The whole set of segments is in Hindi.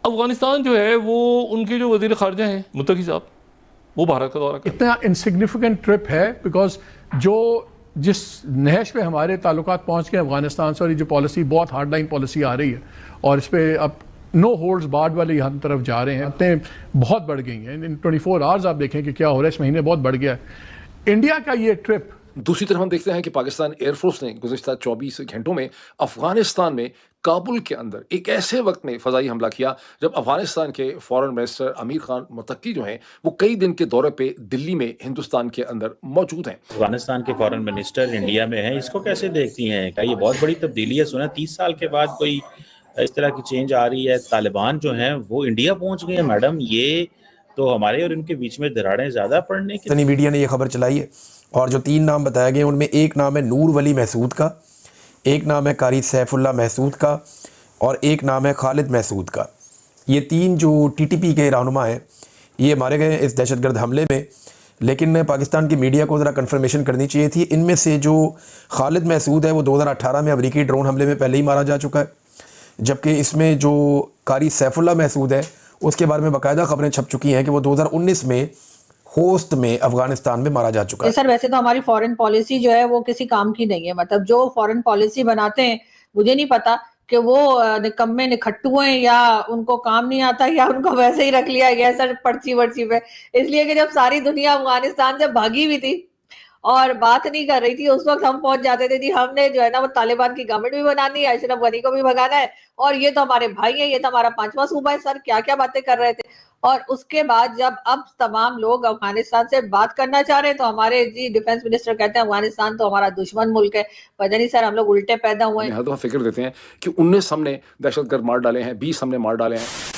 अफगानिस्तान जो है वो उनके जो वजीर खारजा हैं मुत्तकी साहब, वो भारत का दौरा कर इतना इनसिग्निफिकेंट ट्रिप है बिकॉज जो जिस नहज पे हमारे ताल्लुकात पहुंच गए अफगानिस्तान से, और ये जो पॉलिसी बहुत हार्ड लाइन पॉलिसी आ रही है और इस पर अब नो होल्ड्स बार्ड वाली हम तरफ जा रहे हैं, बातें बहुत बढ़ गई हैं। इन 24 आवर्स आप देखें कि क्या हो रहा है, इस महीने बहुत बढ़ गया है इंडिया का ये ट्रिप। दूसरी तरफ हम देखते हैं कि पाकिस्तान एयरफोर्स ने गुज़िश्ता 24 घंटों में अफगानिस्तान में काबुल के अंदर एक ऐसे वक्त में फ़ज़ाई हमला किया जब अफगानिस्तान के फॉरेन मिनिस्टर अमीर खान मुत्तकी जो हैं वो कई दिन के दौरे पे दिल्ली में हिंदुस्तान के अंदर मौजूद हैं। अफगानिस्तान के फॉरेन मिनिस्टर इंडिया में हैं, इसको कैसे देखती हैं? क्या ये बहुत बड़ी तब्दीली है? सुना 30 साल के बाद कोई इस तरह की चेंज आ रही है। तालिबान जो हैं वो इंडिया पहुंच गए हैं। मैडम, ये तो हमारे और इनके बीच में दरारें ज़्यादा पड़ने की। मीडिया ने ये खबर चलाई है और जो 3 नाम बताए गए उनमें एक नाम है नूर वली महसूद का, एक नाम है कारी सैफुल्लाह महसूद का और एक नाम है खालिद महसूद का। ये 3 जो टीटीपी के रहनुमा हैं ये मारे गए इस दहशतगर्द हमले में, लेकिन पाकिस्तान की मीडिया को ज़रा कन्फर्मेशन करनी चाहिए थी। इनमें से जो खालिद महसूद है वो 2018 में अमरीकी ड्रोन हमले में पहले ही मारा जा चुका है, जबकि इसमें जो कारी सैफुल्लाह महसूद है उसके बारे में बाकायदा खबरें छप चुकी हैं कि वो 2019 में होस्ट में अफगानिस्तान में मारा जा चुका है। सर वैसे तो हमारी फॉरेन पॉलिसी जो है वो किसी काम की नहीं है, मतलब जो फॉरेन पॉलिसी बनाते हैं मुझे नहीं पता कि वो निकम्मे निखट्टू हैं या उनको काम नहीं आता या उनको वैसे ही रख लिया गया सर पर्ची वर्ची पे। इसलिए कि जब सारी दुनिया अफगानिस्तान से भागी हुई थी और बात नहीं कर रही थी उस वक्त हम पहुंच जाते थे जी हमने जो है ना वो तालिबान की गवर्नमेंट भी बनानी है, अशरफ गनी को भी भगाना है और ये तो हमारे भाई हैं, ये तो हमारा 5वां सूबा है। सर क्या क्या बातें कर रहे थे। और उसके बाद जब अब तमाम लोग अफगानिस्तान से बात करना चाह रहे हैं तो हमारे जी डिफेंस मिनिस्टर कहते हैं अफगानिस्तान तो हमारा दुश्मन मुल्क है। पता नहीं सर हम लोग उल्टे पैदा हुए हैं। हर दफा फिक्र देते हैं कि 19 हमने दहशतगर्द मार डाले हैं, 20 हमने मार डाले हैं।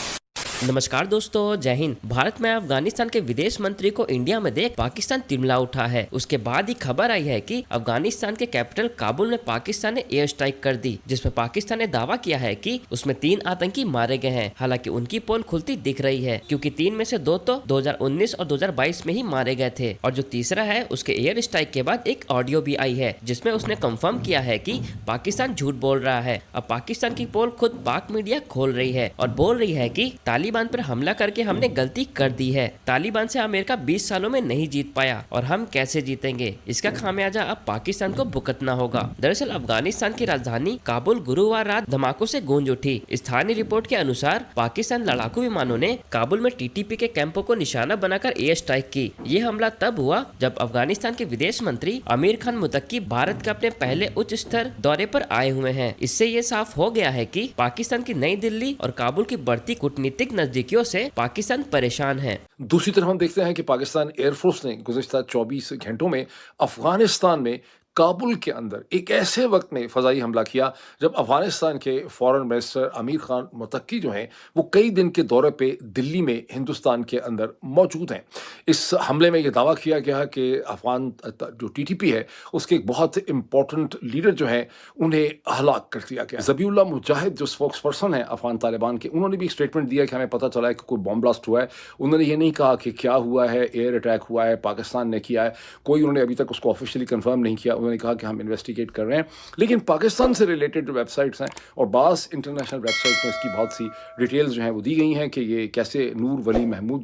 नमस्कार दोस्तों, जय हिंद। भारत में अफगानिस्तान के विदेश मंत्री को इंडिया में देख पाकिस्तान तिलमिला उठा है। उसके बाद ही खबर आई है कि अफगानिस्तान के कैपिटल काबुल में पाकिस्तान ने एयर स्ट्राइक कर दी, जिसमें पाकिस्तान ने दावा किया है कि उसमें 3 आतंकी मारे गए हैं। हालांकि उनकी पोल खुलती दिख रही है क्योंकि 3 में से 2 तो 2019 और 2022 में ही मारे गए थे और जो तीसरा है उसके एयर स्ट्राइक के बाद एक ऑडियो भी आई है जिसमें उसने कंफर्म किया है कि पाकिस्तान झूठ बोल रहा है। अब पाकिस्तान की पोल खुद पाक मीडिया खोल रही है और बोल रही है कि तालिबान पर हमला करके हमने गलती कर दी है। तालिबान से अमेरिका 20 सालों में नहीं जीत पाया और हम कैसे जीतेंगे, इसका खामियाजा अब पाकिस्तान को भुगतना होगा। दरअसल अफगानिस्तान की राजधानी काबुल गुरुवार रात धमाकों से गूंज उठी। स्थानीय रिपोर्ट के अनुसार पाकिस्तान लड़ाकू विमानों ने काबुल में टीटीपी के कैंपों को निशाना बनाकर एयर स्ट्राइक की। ये हमला तब हुआ जब अफगानिस्तान के विदेश मंत्री अमीर खान मुत्तकी भारत के अपने पहले उच्च स्तर दौरे पर आए हुए हैं। इससे ये साफ हो गया है कि पाकिस्तान की नई दिल्ली और काबुल की बढ़ती कूटनीतिक नजदीकियों से पाकिस्तान परेशान है। दूसरी तरफ हम देखते हैं कि पाकिस्तान एयरफोर्स ने गुज़िश्ता 24 घंटों में अफगानिस्तान में काबुल के अंदर एक ऐसे वक्त में फ़ज़ाई हमला किया जब अफगानिस्तान के फॉरेन मिनिस्टर अमीर खान मुत्तकी जो हैं वो कई दिन के दौरे पे दिल्ली में हिंदुस्तान के अंदर मौजूद हैं। इस हमले में ये दावा किया गया कि अफगान जो टीटीपी है उसके एक बहुत इंपॉर्टेंट लीडर जो हैं उन्हें हलाक कर दिया गया। ज़बीउल्लाह मुजाहिद जो स्पोक्स पर्सन है अफगान तालिबान के, उन्होंने भी एक स्टेटमेंट दिया कि हमें पता चला है कि कोई बॉम्ब ब्लास्ट हुआ है। उन्होंने ये नहीं कहा कि क्या हुआ है, एयर अटैक हुआ है, पाकिस्तान ने किया है, कोई उन्होंने अभी तक उसको ऑफिशियली कंफर्म नहीं किया। उन्होंने कहा कि हम इन्वेस्टिगेट कर रहे हैं। लेकिन पाकिस्तान से रिलेटेड जो वेबसाइट्स हैं और बाज़ इंटरनेशनल वेबसाइट में इसकी बहुत सी डिटेल्स जो हैं वो दी गई हैं कि ये कैसे नूर वली महसूद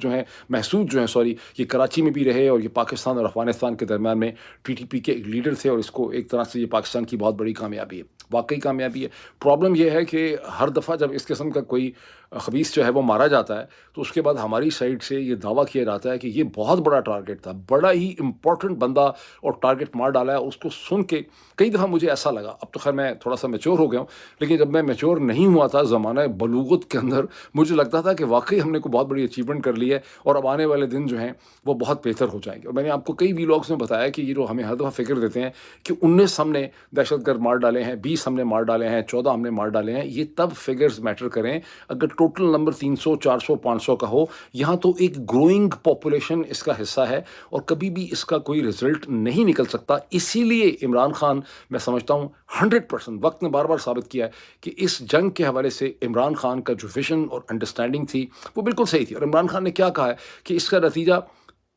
जो हैं ये कराची में भी रहे और ये पाकिस्तान और अफगानिस्तान के दरमियान में टीटीपी के एक लीडर थे और इसको एक तरह से ये पाकिस्तान की बहुत बड़ी कामयाबी है, वाकई कामयाबी है। प्रॉब्लम यह है कि हर दफ़ा जब इस किस्म का कोई खबीस जो है वो मारा जाता है तो उसके बाद हमारी साइड से ये दावा किया जाता है कि ये बहुत बड़ा टारगेट था, बड़ा ही इंपॉर्टेंट बंदा और टारगेट मार डाला है। उसको सुन के कई दफ़ा मुझे ऐसा लगा, अब तो खैर मैं थोड़ा सा मैच्योर हो गया हूँ, लेकिन जब मैं मैच्योर नहीं हुआ था ज़माना बलूगत के अंदर, मुझे लगता था कि वाकई हमने को बहुत बड़ी अचीवमेंट कर ली है और अब आने वाले दिन जो हैं वो बहुत बेहतर हो जाएंगे। और मैंने आपको कई व्लॉग्स में बताया कि ये जो हमें हर दफ़ा फिक्र देते हैं कि 19 हमने दहशतगर्द मार डाले हैं, 20 हमने मार डाले हैं, 14 हमने मार डाले हैं, ये तब फिगर्स मैटर करें अगर टोटल नंबर 300, 400, 500 का हो। यहाँ तो एक ग्रोइंग पॉपुलेशन इसका हिस्सा है और कभी भी इसका कोई रिजल्ट नहीं निकल सकता। इसीलिए इमरान खान, मैं समझता हूँ 100% वक्त ने बार बार साबित किया है कि इस जंग के हवाले से इमरान खान का जो विजन और अंडरस्टैंडिंग थी वो बिल्कुल सही थी। और इमरान खान ने क्या कहा है कि इसका नतीजा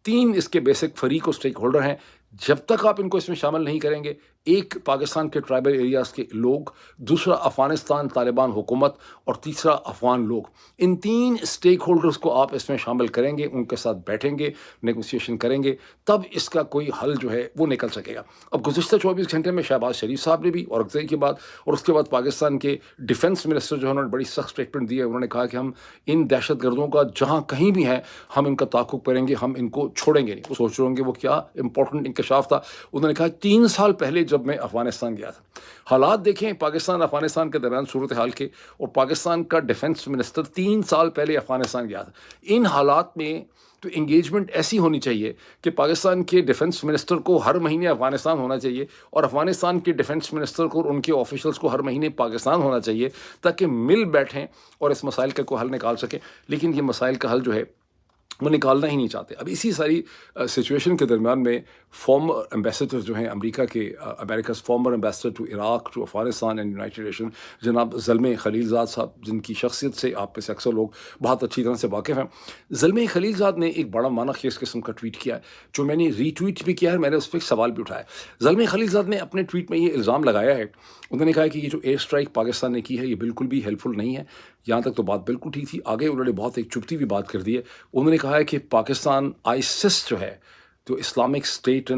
3 इसके बेसिक फरीक और स्टेक होल्डर हैं, जब तक आप इनको इसमें शामिल नहीं करेंगे एक पाकिस्तान के ट्राइबल एरियाज़ के लोग, दूसरा अफ़गानिस्तान तालिबान हुकूमत और तीसरा अफ़गान लोग। इन 3 स्टेक होल्डर्स को आप इसमें शामिल करेंगे, उनके साथ बैठेंगे, नेगोशिएशन करेंगे, तब इसका कोई हल जो है वो निकल सकेगा। अब गुज़िश्ता 24 घंटे में शहबाज शरीफ साहब ने भी औरंगज़ई की बात और उसके बाद पाकिस्तान के डिफेंस मिनिस्टर जो है उन्होंने बड़ी सख्त स्टेटमेंट दी है। उन्होंने कहा कि हम इन दहशत गर्दों का जहाँ कहीं भी है हम इनका ताक़ुब करेंगे, हम इनको छोड़ेंगे नहीं। वो सोच रहे होंगे वो क्या इंपॉर्टेंट इंकशाफ था। उन्होंने कहा 3 साल पहले जब मैं अफ़गानिस्तान गया था, हालात देखें पाकिस्तान अफ़गानिस्तान के दरमियान सूरत हाल के, और पाकिस्तान का डिफेंस मिनिस्टर 3 साल पहले अफ़गानिस्तान गया था। इन हालात में तो इंगेजमेंट ऐसी होनी चाहिए कि पाकिस्तान के डिफेंस मिनिस्टर को हर महीने अफ़गानिस्तान होना चाहिए और अफ़गानिस्तान के डिफेंस मिनिस्टर को और उनके ऑफिशियल्स को हर महीने पाकिस्तान होना चाहिए, ताकि मिल बैठें और इस मसाइल का कोई हल निकाल सकें। लेकिन ये मसाइल का हल जो है वो निकालना ही नहीं चाहते। अब इसी सारी सिचुएशन के दरमियान में फॉर्मर एम्बेसडर जो हैं अमेरिका के, America's former ambassador to Iraq, to Afghanistan and United Nation, जनाब ज़ल्मे खलीलज़ाद साहब, जिनकी शख्सियत से आप में से अक्सर लोग बहुत अच्छी तरह से वाकिफ़ हैं। ज़ल्मे खलीलज़ाद ने एक बड़ा मानाखेज़ किस्म का ट्वीट किया है, जो मैंने रीट्वीट भी किया है, मैंने उस पर एक सवाल भी उठाया। ज़ल्मे खलीलज़ाद ने अपने ट्वीट में ये इल्ज़ाम लगाया है, उन्होंने कहा कि ये जो एयर स्ट्राइक पाकिस्तान ने की है ये बिल्कुल भी हेल्पफुल नहीं है। यहाँ तक तो बात बिल्कुल ठीक थी, आगे उन्होंने बहुत एक चुभती हुई बात कर दी है। उन्होंने कहा है कि पाकिस्तान आईसिस जो है, जो इस्लामिक स्टेट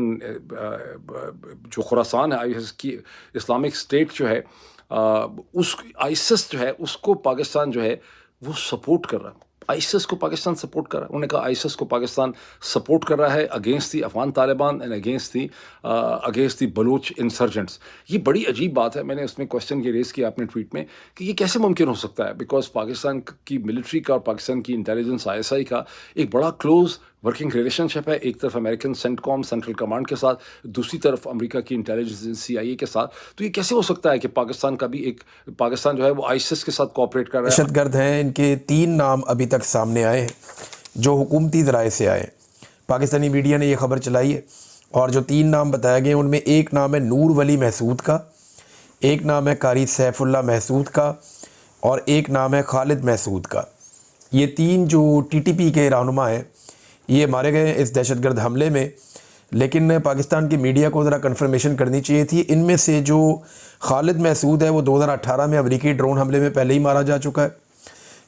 जो खुरासान है, आईसिस की इस्लामिक स्टेट जो है, उस आईसिस जो है उसको पाकिस्तान जो है वो सपोर्ट कर रहा है। आईसिस को पाकिस्तान सपोर्ट कर रहा है। उन्होंने कहा आईसिस को पाकिस्तान सपोर्ट कर रहा है against the Afghan Taliban and against the Baloch insurgents. ये बड़ी अजीब बात है। मैंने उसमें क्वेश्चन ये रेज़ किया अपने ट्वीट में कि ये कैसे मुमकिन हो सकता है, बिकॉज पाकिस्तान की मिलिट्री का और पाकिस्तान की इंटेलिजेंस ISI का एक बड़ा क्लोज वर्किंग रिलेशनशिप है। एक तरफ अमेरिकन सेंटकॉम सेंट्रल कमांड के साथ, दूसरी तरफ अमेरिका की इंटेलिजेंस CIA के साथ। तो ये कैसे हो सकता है कि पाकिस्तान का भी एक, पाकिस्तान जो है वो आईसिस के साथ कोऑपरेट कर रहा है। दहशतगर्द हैं। इनके 3 नाम अभी तक सामने आए हैं जो हुकूमती ज़राए से आए। पाकिस्तानी मीडिया ने ये खबर चलाई है और जो 3 नाम बताए गए उनमें एक नाम है नूर वली महसूद का, एक नाम है कारी सैफुल्ला महसूद का और एक नाम है खालिद महसूद का। ये 3 जो TTP के रहनुमा हैं ये मारे गए इस दहशतगर्द हमले में। लेकिन पाकिस्तान की मीडिया को ज़रा कन्फर्मेशन करनी चाहिए थी। इनमें से जो खालिद महसूद है वो 2018 में अमरीकी ड्रोन हमले में पहले ही मारा जा चुका है,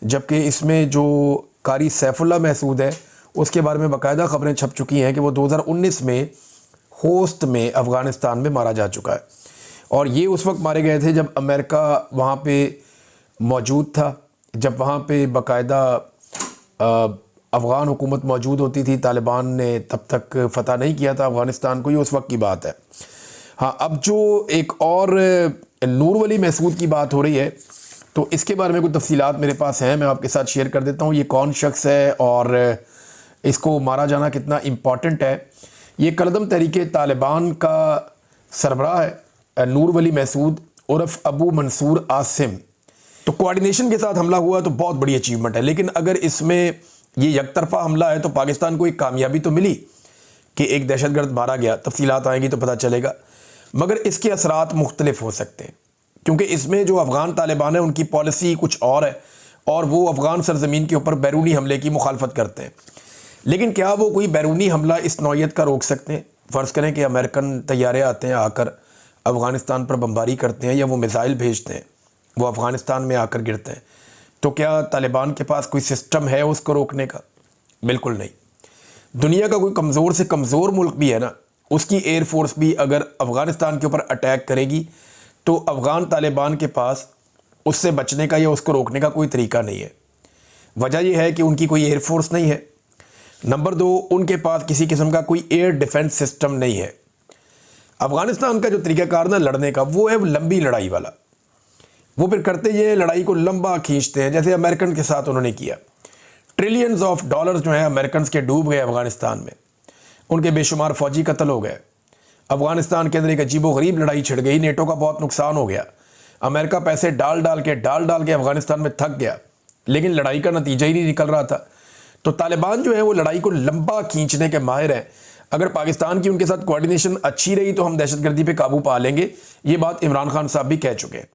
जबकि इसमें जो कारी सैफुल्ला महसूद है उसके बारे में बाकायदा खबरें छप चुकी हैं कि वो 2019 में होस्ट में अफ़गानिस्तान में मारा जा चुका है। और ये उस वक्त मारे गए थे जब अमेरिका वहाँ पे मौजूद था, जब वहाँ पे बाकायदा अफ़गान हुकूमत मौजूद होती थी। तालिबान ने तब तक फ़तह नहीं किया था अफ़गानिस्तान को, ये उस वक्त की बात है। हाँ, अब जो एक और नूर वली महसूद की बात हो रही है तो इसके बारे में कुछ तफसीलात मेरे पास हैं, मैं आपके साथ शेयर कर देता हूँ। ये कौन शख्स है और इसको मारा जाना कितना इम्पॉर्टेंट है। ये कलदम तहरीके तालिबान का सरबराह है नूर वली महसूद उर्फ अबू मंसूर आसिम। तो कोऑर्डिनेशन के साथ हमला हुआ तो बहुत बड़ी अचीवमेंट है, लेकिन अगर इसमें ये यकतरफा हमला है तो पाकिस्तान को एक कामयाबी तो मिली कि एक दहशतगर्द मारा गया, तफसीलात आएंगी तो पता चलेगा, मगर इसके असरात मुख्तलिफ हो सकते हैं क्योंकि इसमें जो अफ़गान तालिबान है उनकी पॉलिसी कुछ और है और वो अफ़गान सरजमीन के ऊपर बैरूनी हमले की मुखालफत करते हैं। लेकिन क्या वो कोई बैरूनी हमला इस नौयत का रोक सकते हैं? फ़र्ज़ करें कि अमेरिकन तैयारे आते हैं, आकर अफ़गानिस्तान पर बमबारी करते हैं या वो मिसाइल भेजते हैं, वो अफ़गानिस्तान में आकर गिरते हैं, तो क्या तालिबान के पास कोई सिस्टम है उसको रोकने का? बिल्कुल नहीं। दुनिया का कोई कमज़ोर से कमज़ोर मुल्क भी है ना, उसकी एयर फोर्स भी अगर अफ़गानिस्तान के ऊपर अटैक करेगी तो अफ़गान तालिबान के पास उससे बचने का या उसको रोकने का कोई तरीका नहीं है। वजह यह है कि उनकी कोई एयर फोर्स नहीं है। नंबर 2, उनके पास किसी किस्म का कोई एयर डिफेंस सिस्टम नहीं है। अफ़गानिस्तान का जो तरीक़ाकार ना लड़ने का वो है लंबी लड़ाई वाला। वो फिर करते ये लड़ाई को लंबा खींचते हैं, जैसे अमेरिकन के साथ उन्होंने किया। ट्रिलियंस ऑफ डॉलर्स जो हैं अमेरिकन के डूब गए अफ़गानिस्तान में, उनके बेशुमार फ़ौजी कत्ल हो गए। अफ़गानिस्तान के अंदर एक अजीबोगरीब लड़ाई छिड़ गई, नेटो का बहुत नुकसान हो गया। अमेरिका पैसे डाल डाल के अफ़गानिस्तान में थक गया, लेकिन लड़ाई का नतीजा ही नहीं निकल रहा था। तो तालिबान जो है वो लड़ाई को लंबा खींचने के माहिर हैं। अगर पाकिस्तान की उनके साथ कोऑर्डिनेशन अच्छी रही तो हम दहशतगर्दी पे काबू पा लेंगे। ये बात इमरान खान साहब भी कह चुके हैं।